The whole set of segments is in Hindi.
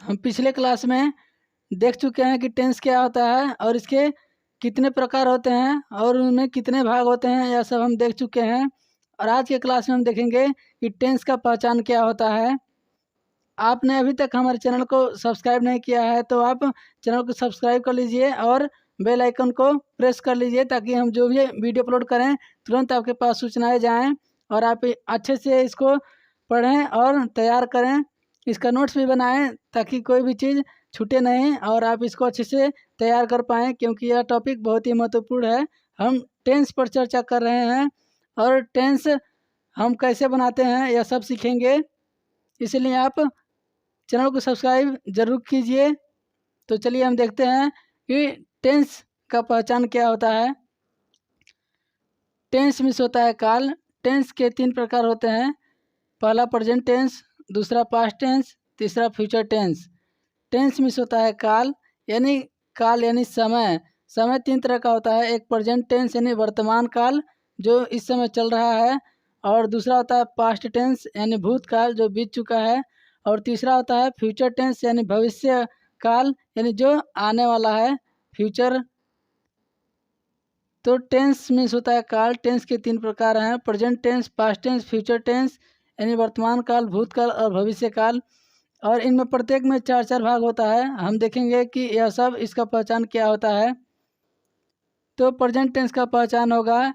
हम पिछले क्लास में देख चुके हैं कि टेंस क्या होता है और इसके कितने प्रकार होते हैं और उनमें कितने भाग होते हैं, यह सब हम देख चुके हैं। और आज के क्लास में हम देखेंगे कि टेंस का पहचान क्या होता है। आपने अभी तक हमारे चैनल को सब्सक्राइब नहीं किया है तो आप चैनल को सब्सक्राइब कर लीजिए और बेल आइकन को प्रेस कर लीजिए ताकि हम जो भी वीडियो अपलोड करें तुरंत आपके पास सूचनाएं जाएं और आप अच्छे से इसको पढ़ें और तैयार करें। इसका नोट्स भी बनाएं ताकि कोई भी चीज़ छूटे नहीं और आप इसको अच्छे से तैयार कर पाएँ, क्योंकि यह टॉपिक बहुत ही महत्वपूर्ण है। हम टेंस पर चर्चा कर रहे हैं और टेंस हम कैसे बनाते हैं यह सब सीखेंगे, इसलिए आप चैनल को सब्सक्राइब जरूर कीजिए। तो चलिए हम देखते हैं कि टेंस का पहचान क्या होता है। टेंस मीन्स होता है काल। टेंस के 3 प्रकार होते हैं। पहला प्रेजेंट टेंस, दूसरा पास्ट टेंस, तीसरा फ्यूचर टेंस। टेंस मीन्स होता है काल यानी समय। समय 3 तरह का होता है। एक प्रेजेंट टेंस यानी वर्तमान काल जो इस समय चल रहा है, और दूसरा होता है पास्ट टेंस यानी भूतकाल जो बीत चुका है, और तीसरा होता है फ्यूचर टेंस यानी भविष्य काल यानी जो आने वाला है, फ्यूचर। तो टेंस मीन्स होता है काल। टेंस के 3 प्रकार हैं, present tense, past tense, future tense यानी वर्तमान काल, भूतकाल और भविष्य काल। और इनमें प्रत्येक में 4-4 भाग होता है। हम देखेंगे कि यह सब इसका पहचान क्या होता है। तो प्रेजेंट टेंस का पहचान होगा,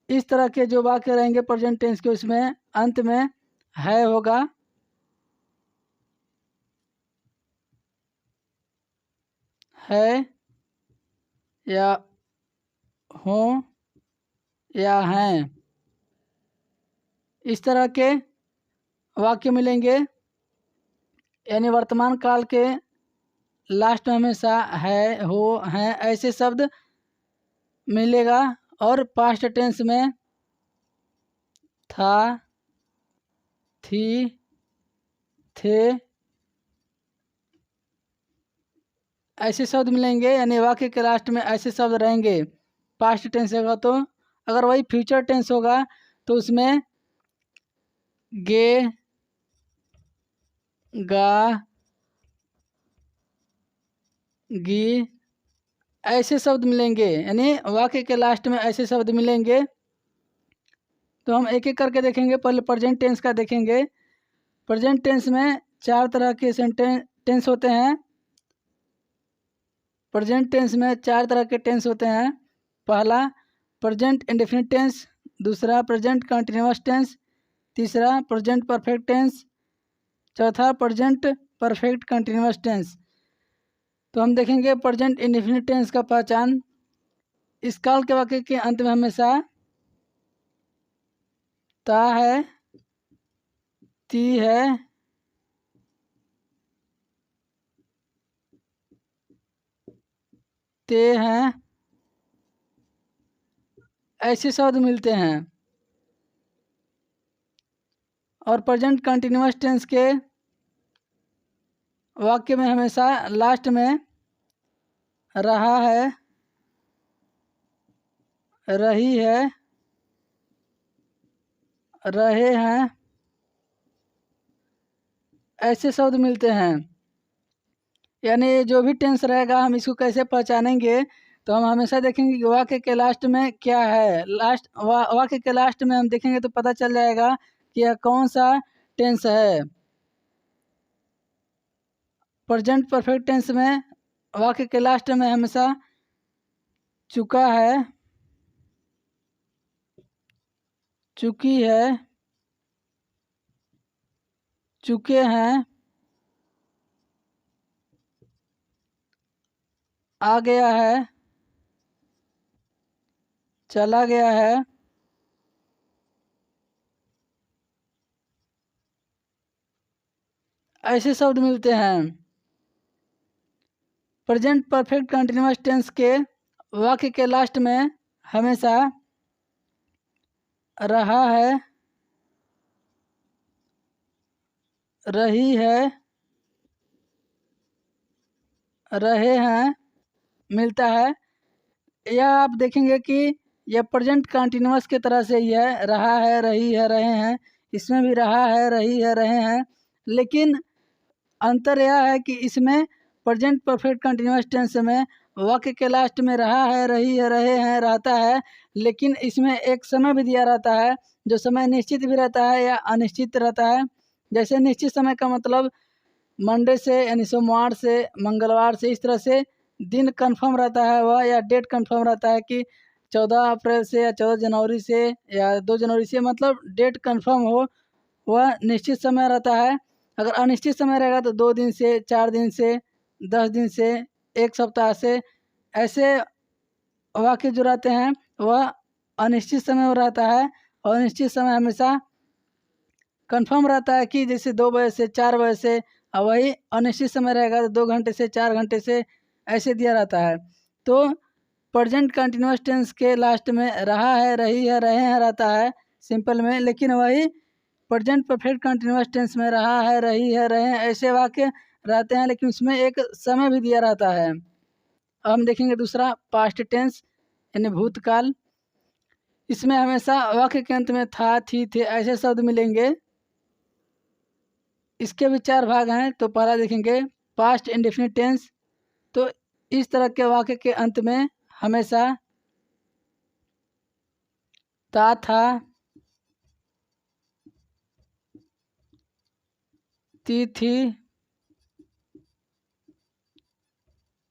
इस तरह के जो वाक्य रहेंगे प्रेजेंट टेंस के, उसमें अंत में है होगा, है या हो या हैं, इस तरह के वाक्य मिलेंगे। यानी वर्तमान काल के लास्ट में हमेशा है, हो, हैं ऐसे शब्द मिलेगा। और पास्ट टेंस में था, थी, थे ऐसे शब्द मिलेंगे। यानी वाक्य के लास्ट में ऐसे शब्द रहेंगे पास्ट टेंस होगा तो। अगर वही फ्यूचर टेंस होगा तो उसमें गे, गा, गी ऐसे शब्द मिलेंगे। यानी वाक्य के लास्ट में ऐसे शब्द मिलेंगे। तो हम एक एक करके देखेंगे। पहले प्रेजेंट टेंस का देखेंगे। प्रेजेंट टेंस में 4 तरह के टेंस होते हैं। प्रेजेंट टेंस में 4 तरह के टेंस होते हैं। पहला प्रेजेंट इंडेफिनिट टेंस, दूसरा प्रेजेंट कंटिन्यूअस टेंस, तीसरा प्रेजेंट परफेक्ट टेंस, चौथा प्रेजेंट परफेक्ट कंटिन्यूअस टेंस। तो हम देखेंगे प्रेजेंट इंडेफिनिट टेंस का पहचान। इस काल के वाक्य के अंत में हमेशा ता है, ती है, ते हैं ऐसे शब्द मिलते हैं। और प्रेजेंट कंटिन्यूअस टेंस के वाक्य में हमेशा लास्ट में रहा है, रही है, रहे हैं ऐसे शब्द मिलते हैं। यानी जो भी टेंस रहेगा हम इसको कैसे पहचानेंगे, तो हम हमेशा देखेंगे कि वाक्य के लास्ट में क्या है। वाक्य के लास्ट में हम देखेंगे तो पता चल जाएगा कि यह कौन सा टेंस है। प्रेजेंट परफेक्ट टेंस में वाक्य के लास्ट में हमेशा चुका है, चुकी है, चुके हैं, आ गया है, चला गया है ऐसे शब्द मिलते हैं। प्रेजेंट परफेक्ट कंटिन्यूअस टेंस के वाक्य के लास्ट में हमेशा रहा है, रही है, रहे हैं मिलता है। यह आप देखेंगे कि यह प्रेजेंट कंटिन्यूअस के तरह से ही है। रहा है, रही है, रहे हैं, इसमें भी रहा है, रही है, रहे हैं। लेकिन अंतर यह है कि इसमें प्रेजेंट परफेक्ट कंटिन्यूअस टेंस में वाक्य के लास्ट में रहा है, रही है, रहे हैं रहता है, लेकिन इसमें एक समय भी दिया रहता है, जो समय निश्चित भी रहता है या अनिश्चित रहता है। जैसे निश्चित समय का मतलब मंडे से यानी सोमवार से, मंगलवार से, इस तरह से दिन कंफर्म रहता है वह, या डेट कंफर्म रहता है कि 14 अप्रैल से या 14 जनवरी से या 2 जनवरी से, मतलब डेट कंफर्म हो, वह निश्चित समय रहता है। अगर अनिश्चित समय रहेगा तो 2 दिन से, 4 दिन से, 10 दिन से, 1 सप्ताह से, ऐसे वाक्य जो रहते हैं वह अनिश्चित समय हो रहता है। और अनिश्चित समय हमेशा कंफर्म रहता है कि जैसे 2 बजे से 4 बजे से, और वही अनिश्चित समय रहेगा तो 2 घंटे से 4 घंटे से, ऐसे दिया रहता है। तो प्रेजेंट कंटिन्यूअस टेंस के लास्ट में रहा है, रही है, रहे हैं रहता है सिंपल में, लेकिन वही प्रेजेंट परफेक्ट कंटिन्यूअस टेंस में रहा है, रही है, रहे हैं, ऐसे वाक्य रहते हैं, लेकिन उसमें एक समय भी दिया रहता है। अब हम देखेंगे दूसरा पास्ट टेंस यानी भूतकाल। इसमें हमेशा वाक्य के अंत में था, थी, थे ऐसे शब्द मिलेंगे। इसके भी 4 भाग हैं। तो पहला देखेंगे पास्ट इंडेफिनिट टेंस। तो इस तरह के वाक्य के अंत में हमेशा था, थी,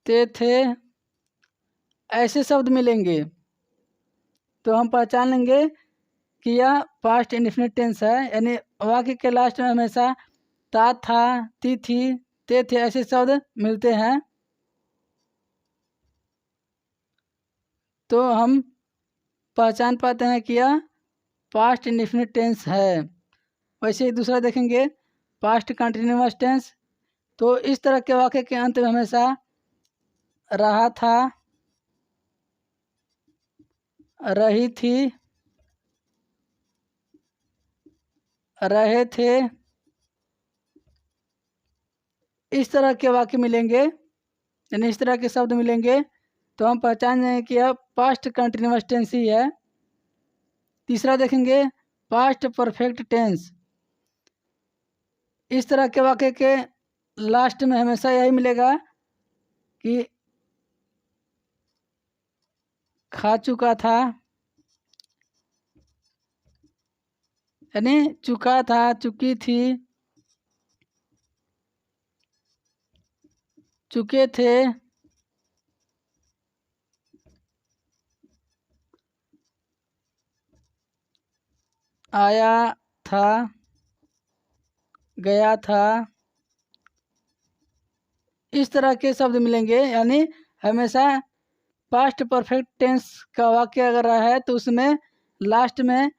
थे ऐसे शब्द मिलेंगे। तो हम पहचान लेंगे कि यह पास्ट इंडेफिनिट टेंस है, यानी वाक्य के लास्ट में हमेशा था, थी, थे ऐसे शब्द मिलते हैं। तो हम पहचान पाते हैं कि यह पास्ट इंडेफिनिट टेंस है। वैसे ही दूसरा देखेंगे पास्ट कंटिन्यूअस टेंस। तो इस तरह के वाक्य के अंत में हमेशा रहा था, रही थी, रहे थे, इस तरह के वाक्य मिलेंगे, यानी इस तरह के शब्द मिलेंगे। तो हम पहचान जाएंगे कि यह पास्ट कंटिन्यूअस टेंस ही है। तीसरा देखेंगे पास्ट परफेक्ट टेंस। इस तरह के वाक्य के लास्ट में हमेशा यही मिलेगा कि खा चुका था, यानी चुका था, चुकी थी, चुके थे, आया था, गया था, इस तरह के शब्द मिलेंगे। यानी हमेशा पास्ट परफेक्ट टेंस का वाक्य अगर रहा है तो उसमें लास्ट में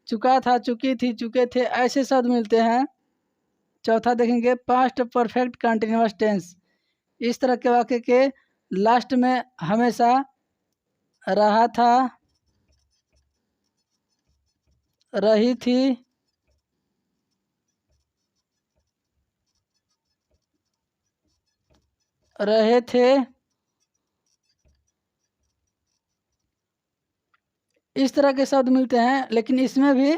चुका था, चुकी थी, चुके थे ऐसे शब्द मिलते हैं। चौथा देखेंगे पास्ट परफेक्ट कंटिन्यूअस टेंस। इस तरह के वाक्य के लास्ट में हमेशा रहा था, रही थी, रहे थे, इस तरह के शब्द मिलते हैं। लेकिन इसमें भी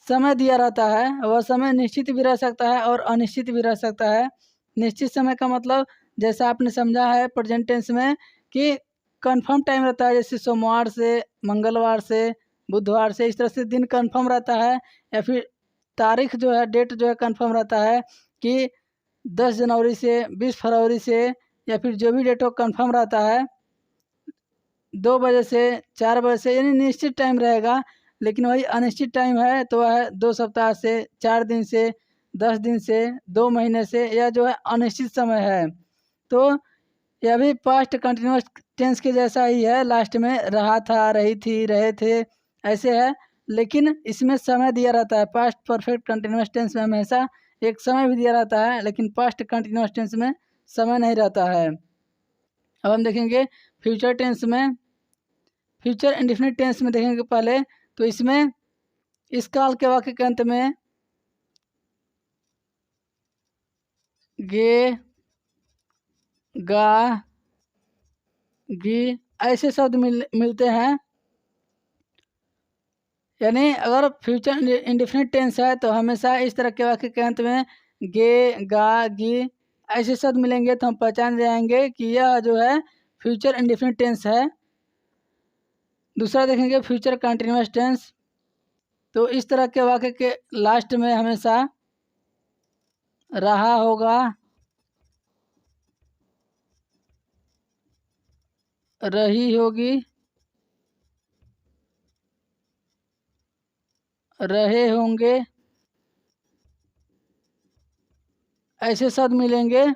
समय दिया रहता है, वह समय निश्चित भी रह सकता है और अनिश्चित भी रह सकता है। निश्चित समय का मतलब जैसा आपने समझा है प्रेजेंट टेंस में कि कंफर्म टाइम रहता है, जैसे सोमवार से, मंगलवार से, बुधवार से, इस तरह से दिन कंफर्म रहता है। या फिर तारीख जो है, डेट जो है कंफर्म रहता है कि 10 जनवरी से 20 फरवरी से, या फिर जो भी डेट हो कंफर्म रहता है 2 बजे से 4 बजे से, यानी निश्चित टाइम रहेगा। लेकिन वही अनिश्चित टाइम है तो वह है 2 सप्ताह से, 4 दिन से, 10 दिन से, 2 महीने से, या जो है अनिश्चित समय है। तो यह भी पास्ट कंटिन्यूअस टेंस के जैसा ही है, लास्ट में रहा था, रही थी, रहे थे ऐसे है, लेकिन इसमें समय दिया रहता है। पास्ट परफेक्ट कंटिन्यूअस टेंस में हमेशा एक समय भी दिया रहता है, लेकिन पास्ट कंटिन्यूअस टेंस में समय नहीं रहता है। अब हम देखेंगे फ्यूचर टेंस में। फ्यूचर इंडेफिनिट टेंस में देखेंगे पहले, तो इसमें इस काल के वाक्य के अंत में गे, गा, गी ऐसे शब्द मिलते हैं। यानी अगर फ्यूचर इंडेफिनिट टेंस है तो हमेशा इस तरह के वाक्य के अंत में गे, गा, गी ऐसे शब्द मिलेंगे तो हम पहचान जाएंगे कि यह जो है फ्यूचर इंडेफिनिट टेंस है। दूसरा देखेंगे फ्यूचर कंटिन्यूअस टेंस। तो इस तरह के वाक्य के लास्ट में हमेशा रहा होगा, रही होगी, रहे होंगे ऐसे शब्द मिलेंगे।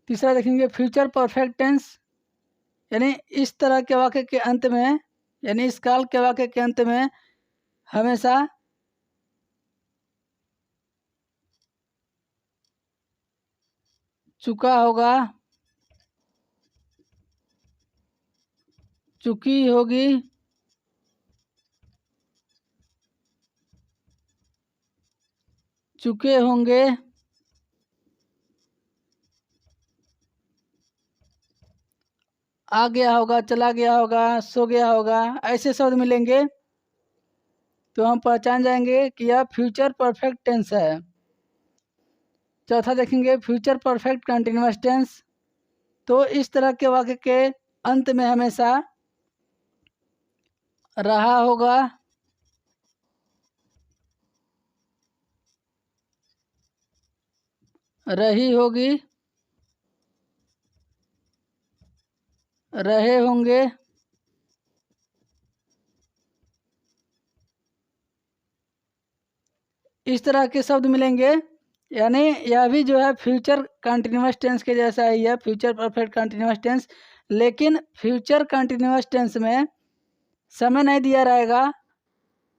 तीसरा देखेंगे फ्यूचर परफेक्ट टेंस, यानी इस तरह के वाक्य के अंत में, यानी इस काल के वाक्य के अंत में हमेशा चुका होगा, चुकी होगी, चुके होंगे, आ गया होगा, चला गया होगा, सो गया होगा ऐसे शब्द मिलेंगे तो हम पहचान जाएंगे कि यह फ्यूचर परफेक्ट टेंस है। चौथा देखेंगे फ्यूचर परफेक्ट कंटिन्यूअस टेंस। तो इस तरह के वाक्य के अंत में हमेशा रहा होगा, रही होगी, रहे होंगे, इस तरह के शब्द मिलेंगे। यानी यह भी जो है फ्यूचर कंटिन्यूअस टेंस के जैसा ही है, फ्यूचर परफेक्ट कंटिन्यूअस टेंस। लेकिन फ्यूचर कंटिन्यूअस टेंस में समय नहीं दिया रहेगा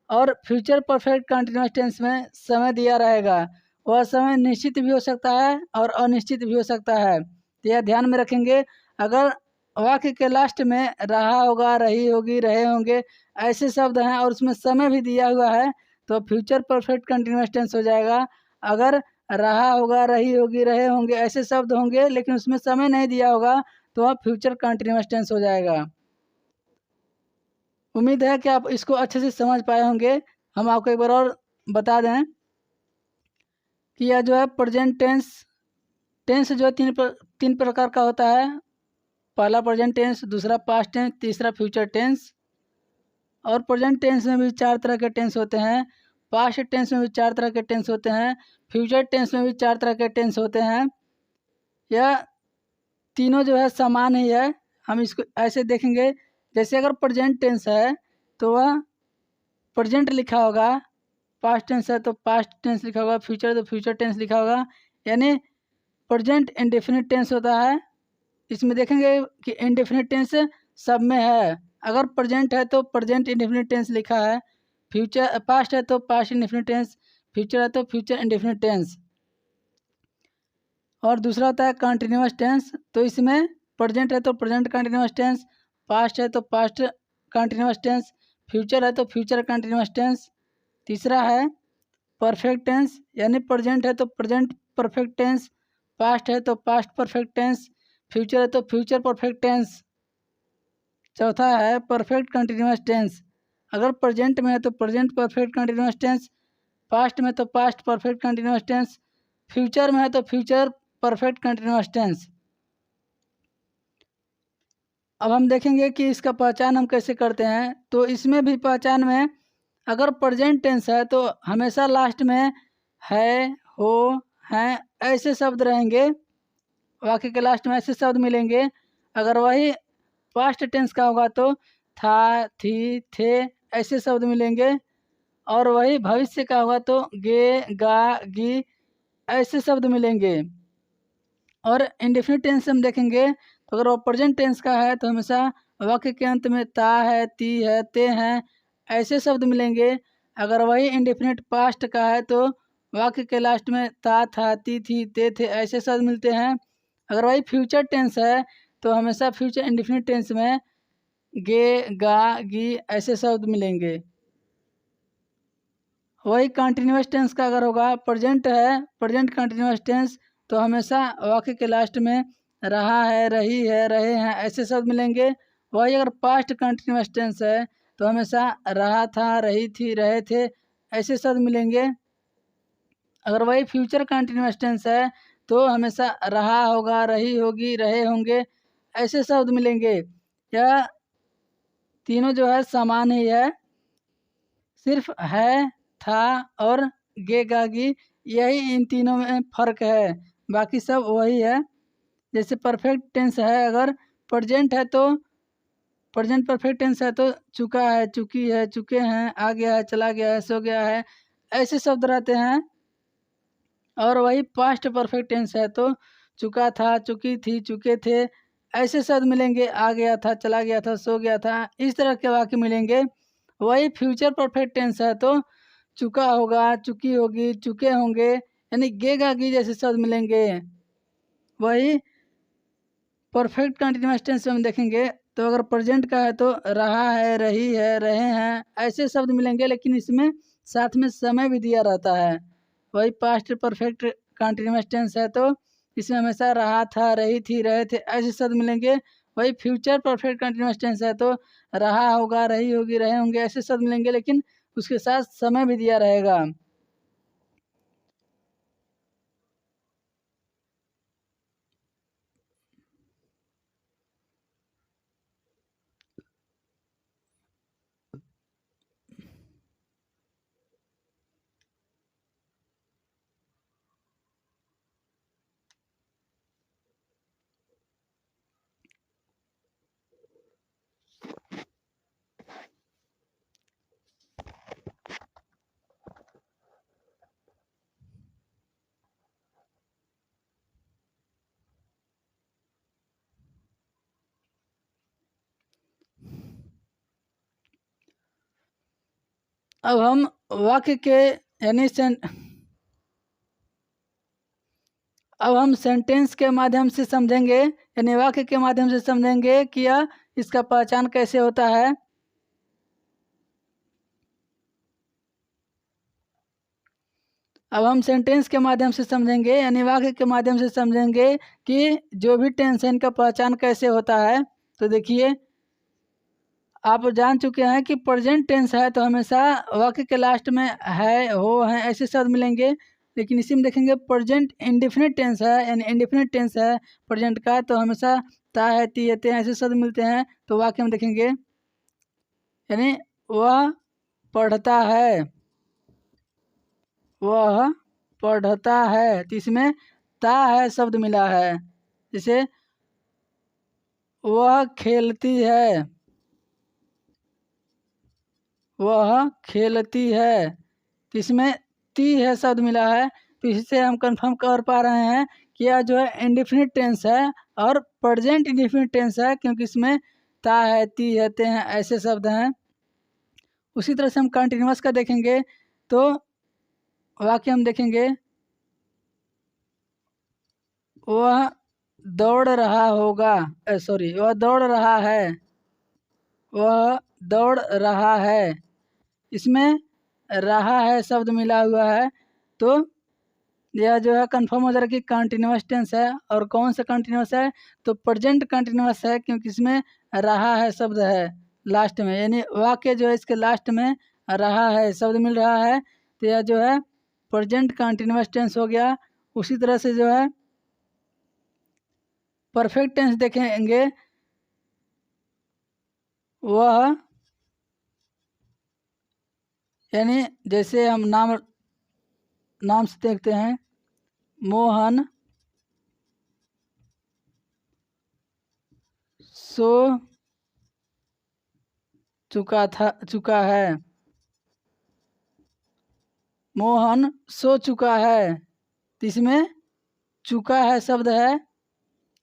और फ्यूचर परफेक्ट कंटिन्यूअस टेंस में समय दिया रहेगा। वह समय निश्चित भी हो सकता है और अनिश्चित भी हो सकता है, तो यह ध्यान में रखेंगे। अगर वाक्य के लास्ट में रहा होगा, रही होगी, रहे होंगे ऐसे शब्द हैं और उसमें समय भी दिया हुआ है तो फ्यूचर परफेक्ट कंटिन्यूअस टेंस हो जाएगा। अगर रहा होगा, रही होगी, रहे होंगे ऐसे शब्द होंगे लेकिन उसमें समय नहीं दिया होगा तो वह फ्यूचर कंटिन्यूअस टेंस हो जाएगा। उम्मीद है कि आप इसको अच्छे से समझ पाए होंगे। हम आपको एक बार और बता दें कि यह जो है प्रेजेंट टेंस, टेंस जो है तीन प्रकार का होता है। पहला प्रेजेंट टेंस, दूसरा पास्ट टेंस, तीसरा फ्यूचर टेंस। और प्रेजेंट टेंस में भी 4 तरह के टेंस होते हैं, पास्ट टेंस में भी 4 तरह के टेंस होते हैं, फ्यूचर टेंस में भी 4 तरह के टेंस होते हैं। यह तीनों जो है समान ही है। हम इसको ऐसे देखेंगे, जैसे अगर प्रेजेंट टेंस है तो वह प्रेजेंट लिखा होगा, पास्ट टेंस है तो पास्ट टेंस लिखा होगा, फ्यूचर तो फ्यूचर टेंस लिखा होगा। यानी प्रेजेंट इंडेफिनिट टेंस होता है। इसमें देखेंगे कि इंडेफिनिट टेंस सब में है। अगर प्रेजेंट है तो प्रेजेंट इंडेफिनिट टेंस लिखा है, फ्यूचर पास्ट है तो पास्ट इंडेफिनिट टेंस, फ्यूचर है तो फ्यूचर इंडेफिनिट टेंस। और दूसरा होता है कंटिन्यूअस टेंस। तो इसमें प्रेजेंट है तो प्रेजेंट कंटिन्यूअस टेंस, पास्ट है तो पास्ट कंटिन्यूअस टेंस, फ्यूचर है तो फ्यूचर कंटिन्यूअस टेंस। तीसरा है परफेक्ट टेंस, यानी प्रेजेंट है तो प्रेजेंट परफेक्ट टेंस, पास्ट है तो पास्ट परफेक्ट टेंस, फ्यूचर है तो फ्यूचर परफेक्ट टेंस। चौथा है परफेक्ट कंटिन्यूअस टेंस। अगर प्रेजेंट में है तो present perfect continuous tense, past में तो past perfect continuous tense, future में है तो फ्यूचर परफेक्ट कंटिन्यूअस टेंस। अब हम देखेंगे कि इसका पहचान हम कैसे करते हैं। तो इसमें भी पहचान में अगर प्रेजेंट टेंस है तो हमेशा लास्ट में है, हो, हैं ऐसे शब्द रहेंगे, वाक्य के लास्ट में ऐसे शब्द मिलेंगे। अगर वही पास्ट टेंस का होगा तो था, थी, थे ऐसे शब्द मिलेंगे। और वही भविष्य का होगा तो गे, गा, गी ऐसे शब्द मिलेंगे। और इंडेफिनिट टेंस हम देखेंगे तो अगर वो प्रेजेंट टेंस का है तो हमेशा वाक्य के अंत में ता है, ती है, ते हैं ऐसे शब्द मिलेंगे। अगर वही इंडेफिनिट पास्ट का है तो वाक्य के लास्ट में ता, था, ती, थी, ते, थे ऐसे शब्द मिलते हैं। अगर वही फ्यूचर टेंस है तो हमेशा फ्यूचर इंडेफिनिट टेंस में गे, गा, गी ऐसे शब्द मिलेंगे। वही कंटिन्यूअस टेंस का अगर होगा, प्रेजेंट है प्रेजेंट कंटिन्यूअस टेंस तो हमेशा वाक्य के लास्ट में रहा है, रही है, रहे हैं ऐसे शब्द मिलेंगे। वही अगर पास्ट कंटिन्यूअस टेंस है तो हमेशा रहा था, रही थी, रहे थे ऐसे शब्द मिलेंगे। अगर वही फ्यूचर कंटिन्यूअस टेंस है तो हमेशा रहा होगा, रही होगी, रहे होंगे ऐसे शब्द मिलेंगे। या तीनों जो है समान ही है, सिर्फ है, था और गे गागी यही इन तीनों में फ़र्क है, बाकी सब वही है। जैसे परफेक्ट टेंस है, अगर प्रेजेंट है तो प्रेजेंट परफेक्ट टेंस है तो चुका है, चुकी है, चुके हैं, आ गया है, चला गया है, सो गया है ऐसे शब्द रहते हैं। और वही पास्ट परफेक्ट टेंस है तो चुका था, चुकी थी, चुके थे ऐसे शब्द मिलेंगे। आ गया था, चला गया था, सो गया था इस तरह के वाक्य मिलेंगे। वही फ्यूचर परफेक्ट टेंस है तो चुका होगा, चुकी होगी, चुके होंगे यानी गेगा गी जैसे शब्द मिलेंगे। वही परफेक्ट कंटिन्यूअस टेंस में हम देखेंगे तो अगर प्रेजेंट का है तो रहा है, रही है, रहे हैं ऐसे शब्द मिलेंगे, लेकिन इसमें साथ में समय भी दिया रहता है। वही पास्ट परफेक्ट कंटिन्यूअस टेंस है तो इसमें हमेशा रहा था, रही थी, रहे थे ऐसे शब्द मिलेंगे। वही फ्यूचर परफेक्ट कंटिन्यूअस टेंस है तो रहा होगा, रही होगी, रहे होंगे ऐसे शब्द मिलेंगे, लेकिन उसके साथ समय भी दिया रहेगा। अब हम वाक्य के यानी अब हम सेंटेंस के माध्यम से समझेंगे, यानी वाक्य के माध्यम से समझेंगे कि यह इसका पहचान कैसे होता है। अब हम सेंटेंस के माध्यम से समझेंगे, यानी वाक्य के माध्यम से समझेंगे कि जो भी टेंस है इनका पहचान कैसे होता है। तो देखिए, आप जान चुके हैं कि प्रेजेंट टेंस है तो हमेशा वाक्य के लास्ट में है, हो, है ऐसे शब्द मिलेंगे। लेकिन इसी में देखेंगे प्रेजेंट इंडेफिनिट टेंस है, यानी इंडेफिनिट टेंस है प्रेजेंट का, तो हमेशा ता है, ती है, ते हैं ऐसे शब्द मिलते हैं। तो वाक्य में देखेंगे, यानी वह पढ़ता है, वह पढ़ता है तो इसमें ता है शब्द मिला है। जैसे वह खेलती है, वह खेलती है तो इसमें ती है शब्द मिला है। तो इससे हम कंफर्म कर पा रहे हैं कि यह जो है इंडेफिनिट टेंस है और प्रेजेंट इंडेफिनिट टेंस है, क्योंकि इसमें ता है, ती है, ते हैं ऐसे शब्द हैं। उसी तरह से हम कंटिन्यूअस का देखेंगे तो वाक्य हम देखेंगे, वह दौड़ रहा होगा, सॉरी, वह दौड़ रहा है, वह दौड़ रहा है इसमें रहा है शब्द मिला हुआ है। तो यह जो है कंफर्म हो जा रहा है कि कंटिन्यूअस टेंस है। और कौन सा कंटिन्यूअस है, तो प्रेजेंट कंटिन्यूअस है, क्योंकि इसमें रहा है शब्द है लास्ट में, यानी वाक्य जो है इसके लास्ट में रहा है शब्द मिल रहा है। तो यह जो है प्रेजेंट कंटिन्यूअस टेंस हो गया। उसी तरह से जो है परफेक्ट टेंस देखेंगे, वह यानी जैसे हम नाम से देखते हैं, मोहन सो चुका है, मोहन सो चुका है तो इसमें चुका है शब्द है।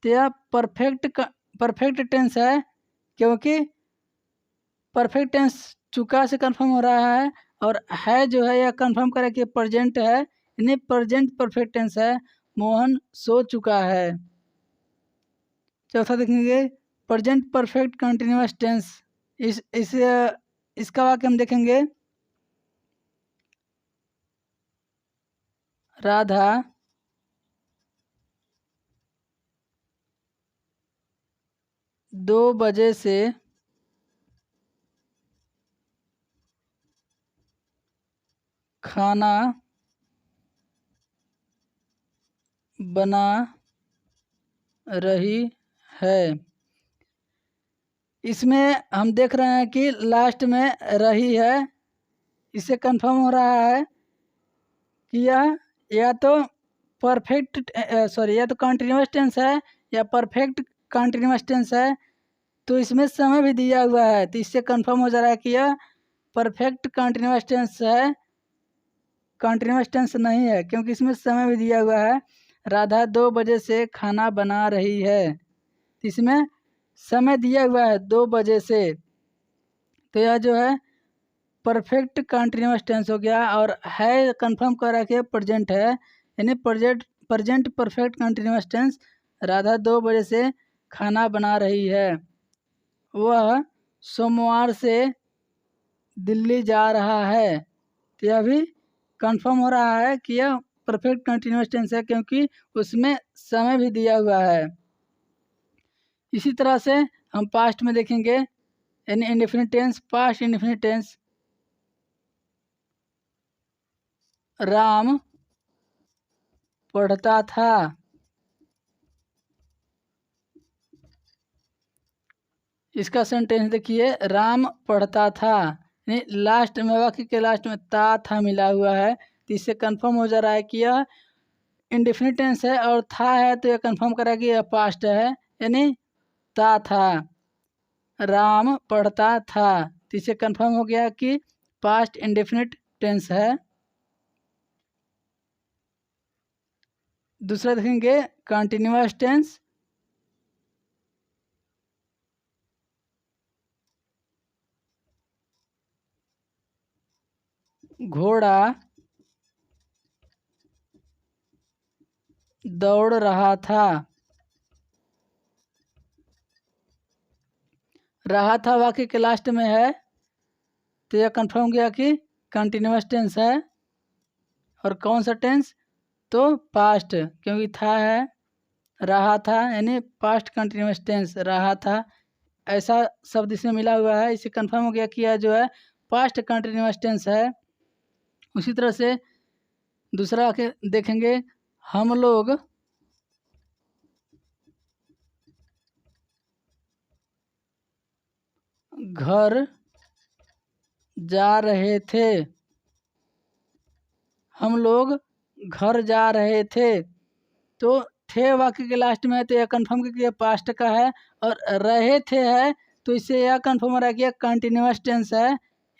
तो यह परफेक्ट टेंस है, क्योंकि परफेक्ट टेंस चुका से कंफर्म हो रहा है, और है जो है यह कंफर्म करे कि प्रेजेंट है, यानी प्रेजेंट परफेक्ट टेंस है, मोहन सो चुका है। चौथा देखेंगे प्रेजेंट परफेक्ट कंटिन्यूअस टेंस। इस इसका वाक्य हम देखेंगे, राधा 2 बजे से खाना बना रही है। इसमें हम देख रहे हैं कि लास्ट में रही है, इससे कंफर्म हो रहा है कि यह या तो परफेक्ट या तो कंटिन्यूअस टेंस है या परफेक्ट कंटिन्यूअस टेंस है। तो इसमें समय भी दिया हुआ है, तो इससे कंफर्म हो जा रहा है कि यह परफेक्ट कंटिन्यूअस टेंस है, कंटिन्यूअस टेंस नहीं है, क्योंकि इसमें समय भी दिया हुआ है। राधा 2 बजे से खाना बना रही है, तो इसमें समय दिया हुआ है 2 बजे से, तो यह जो है परफेक्ट कंटिन्यूअस टेंस हो गया। और है कंफर्म कर रहा है कि प्रेजेंट है, यानी present perfect continuous tense. Radha 2 बजे से खाना बना रही है। वह सोमवार से दिल्ली जा रहा है, तो यह भी कंफर्म हो रहा है कि यह परफेक्ट कंटिन्यूअस टेंस है, क्योंकि उसमें समय भी दिया हुआ है। इसी तरह से हम पास्ट में देखेंगे, यानी indefinite tense, past indefinite tense. Ram पढ़ता था, इसका सेंटेंस देखिए, राम पढ़ता था, यानी लास्ट में, वाक्य के लास्ट में था मिला हुआ है, तो इससे कंफर्म हो जा रहा है कि यह इंडेफिनिट टेंस है, और था है तो यह कंफर्म करा कि यह पास्ट है, यानी था। राम पढ़ता था, तो इससे कंफर्म हो गया कि पास्ट इंडेफिनिट टेंस है। दूसरा देखेंगे कंटिन्यूअस टेंस। घोड़ा दौड़ रहा था, वाक्य के लास्ट में है, तो यह कंफर्म गया कि कंटिन्यूअस टेंस है। और कौन सा टेंस? तो पास्ट, क्योंकि था है, रहा था, यानी पास्ट कंटिन्यूअस टेंस रहा था, ऐसा शब्द इसमें मिला हुआ है, इससे कंफर्म हो गया कि यह जो है पास्ट कंटिन्यूअस टेंस है। उसी तरह से दूसरा के देखेंगे, हम लोग घर जा रहे थे, हम लोग घर जा रहे थे, तो थे वाक्य के लास्ट में है, तो यह कंफर्म कि यह पास्ट का है। और रहे थे है, तो इससे यह कंफर्म हो रहा है कि यह कंटिन्यूअस टेंस है,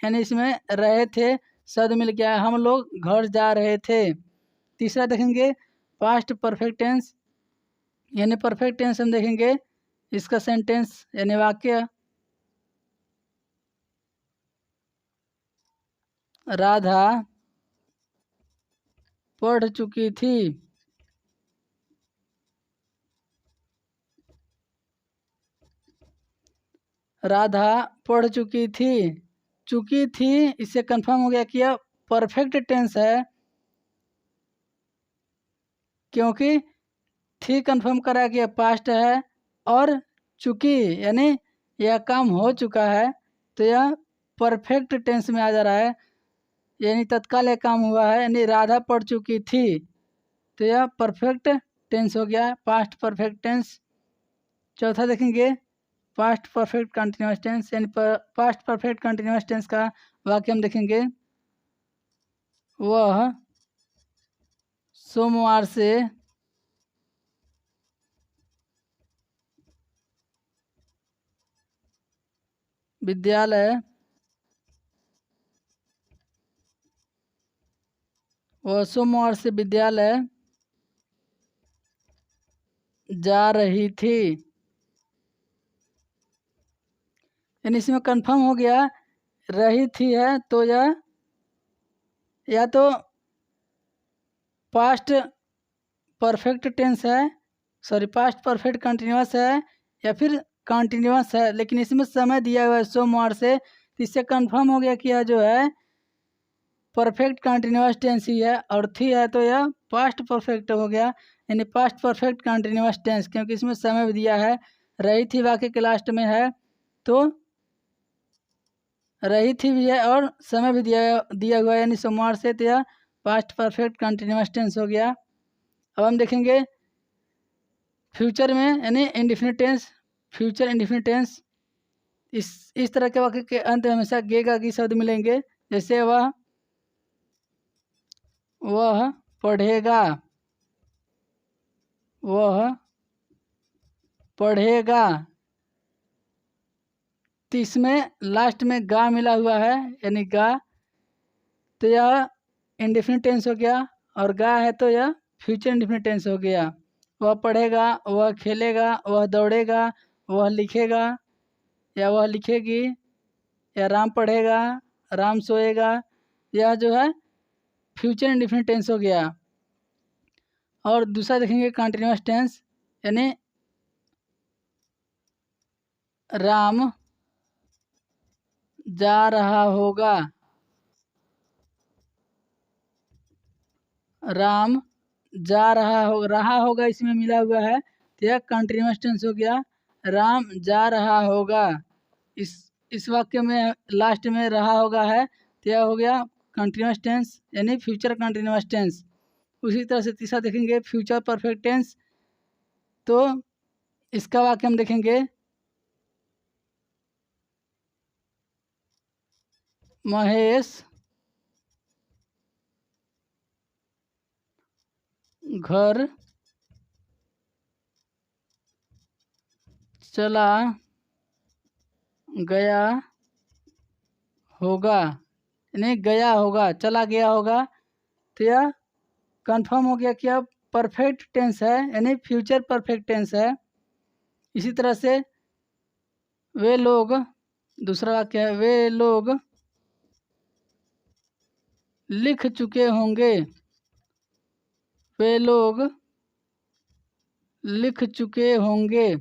यानी इसमें रहे थे शब्द मिल गया है, हम लोग घर जा रहे थे। तीसरा देखेंगे पास्ट परफेक्ट टेंस, यानी परफेक्ट टेंस हम देखेंगे, इसका सेंटेंस यानी वाक्य, राधा पढ़ चुकी थी, राधा पढ़ चुकी थी, इससे कंफर्म हो गया कि यह परफेक्ट टेंस है, क्योंकि थी कंफर्म करा कि यह पास्ट है, और चुकी यानी यह काम हो चुका है, तो यह परफेक्ट टेंस में आ जा रहा है, यानी तत्काल यह काम हुआ है, यानी राधा पढ़ चुकी थी, तो यह परफेक्ट टेंस हो गया, पास्ट परफेक्ट टेंस। चौथा देखेंगे पास्ट परफेक्ट कंटिन्यूअस टेंस, यानी पास्ट परफेक्ट कंटिन्यूअस टेंस का वाक्य हम देखेंगे, वह सोमवार से विद्यालय जा रही थी, यानी इसमें कंफर्म हो गया रही थी है, तो यह या तो पास्ट परफेक्ट टेंस है, पास्ट परफेक्ट कंटिन्यूअस है, या फिर कंटिन्यूअस है, लेकिन इसमें समय दिया हुआ है सोमवार से, तो इससे कंफर्म हो गया कि यह जो है परफेक्ट कंटिन्यूअस टेंस ही है, और थी है तो यह पास्ट परफेक्ट हो गया, यानी पास्ट परफेक्ट कंटिन्यूअस टेंस, क्योंकि इसमें समय भी दिया है, रही थी वाक्य के लास्ट में है, तो रही थी भी है और समय भी दिया हुआ है, यानी सोमवार से, तो यह पास्ट परफेक्ट कंटिन्यूअस टेंस हो गया। अब हम देखेंगे फ्यूचर में यानी indefinite tense, future indefinite tense. इस तरह के वाक्य के अंत में हमेशा गे का गी शब्द मिलेंगे, जैसे वह पढ़ेगा, वह पढ़ेगा। तो इसमें लास्ट में गा मिला हुआ है यानी गा, तो यह इंडेफिनिट टेंस हो गया, और गा है तो यह फ्यूचर इंडेफिनिट टेंस हो गया। वह पढ़ेगा, वह खेलेगा, वह दौड़ेगा, वह लिखेगा या वह लिखेगी, या राम पढ़ेगा, राम सोएगा, यह जो है फ्यूचर इंडेफिनिट टेंस हो गया। और दूसरा देखेंगे कंटिन्यूअस टेंस, यानी राम जा रहा होगा, राम जा रहा होगा इसमें मिला हुआ है, तो यह कंटिन्यूअस टेंस हो गया, राम जा रहा होगा। इस वाक्य में लास्ट में रहा होगा है, तो यह हो गया कंटिन्यूअस टेंस यानी फ्यूचर कंटिन्यूअस टेंस। उसी तरह से तीसरा देखेंगे फ्यूचर परफेक्ट टेंस, तो इसका वाक्य हम देखेंगे महेश घर चला गया होगा, यानी गया होगा, चला गया होगा, तो यह कंफर्म हो गया कि अब परफेक्ट टेंस है यानी फ्यूचर परफेक्ट टेंस है। इसी तरह से वे लोग, दूसरा वाक्य है वे लोग लिख चुके होंगे, वे लोग लिख चुके होंगे,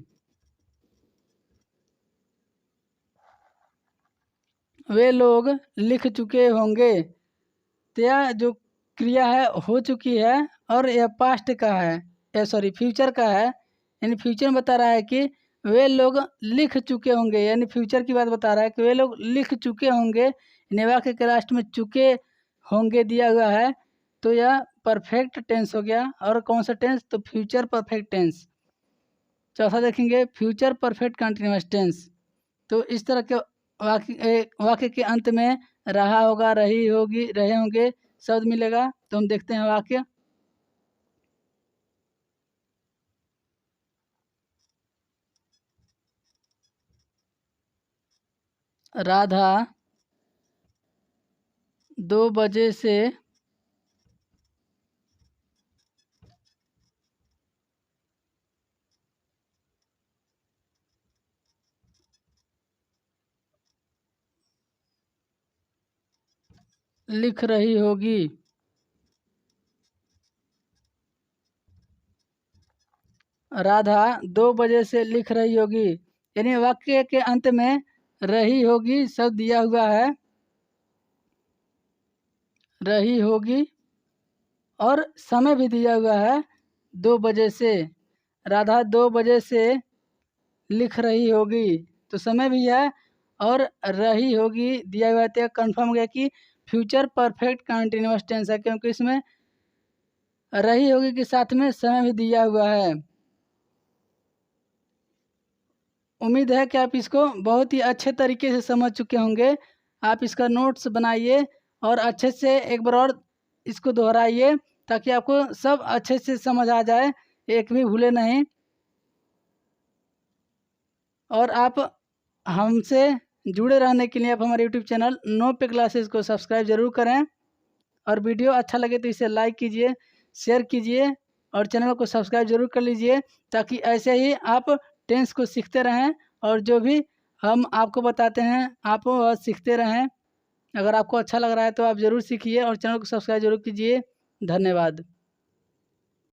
वे लोग लिख चुके होंगे। तो यह जो क्रिया है हो चुकी है और यह पास्ट का है, सॉरी फ्यूचर का है, यानी फ्यूचर में बता रहा है कि वे लोग लिख चुके होंगे, यानी फ्यूचर की बात बता रहा है कि वे लोग लिख चुके होंगे, यानी वाक्य के लास्ट में चुके होंगे दिया हुआ है, तो यह परफेक्ट टेंस हो गया। और कौन सा टेंस, तो फ्यूचर परफेक्ट टेंस। चौथा देखेंगे फ्यूचर परफेक्ट कंटिन्यूअस टेंस, तो इस तरह के वाक्य के अंत में रहा होगा, रही होगी, रहे होंगे शब्द मिलेगा। तो हम देखते हैं वाक्य, राधा 2 बजे से लिख रही होगी, राधा 2 बजे से लिख रही होगी, यानी वाक्य के अंत में रही होगी शब्द दिया हुआ है, रही होगी, और समय भी दिया हुआ है 2 बजे से, राधा 2 बजे से लिख रही होगी, तो समय भी है और रही होगी दिया हुआ है, तो कन्फर्म हो गया कि फ्यूचर परफेक्ट कंटिन्यूअस टेंस है, क्योंकि इसमें रही होगी के साथ में समय भी दिया हुआ है। उम्मीद है कि आप इसको बहुत ही अच्छे तरीके से समझ चुके होंगे। आप इसका नोट्स बनाइए और अच्छे से एक बार और इसको दोहराइए, ताकि आपको सब अच्छे से समझ आ जाए, एक भी भूले नहीं। और आप हमसे जुड़े रहने के लिए आप हमारे यूट्यूब चैनल नो पे क्लासेस को सब्सक्राइब ज़रूर करें, और वीडियो अच्छा लगे तो इसे लाइक कीजिए, शेयर कीजिए, और चैनल को सब्सक्राइब जरूर कर लीजिए, ताकि ऐसे ही आप टेंस को सीखते रहें, और जो भी हम आपको बताते हैं आप वह सीखते रहें। अगर आपको अच्छा लग रहा है तो आप ज़रूर सीखिए और चैनल को सब्सक्राइब जरूर कीजिए। धन्यवाद।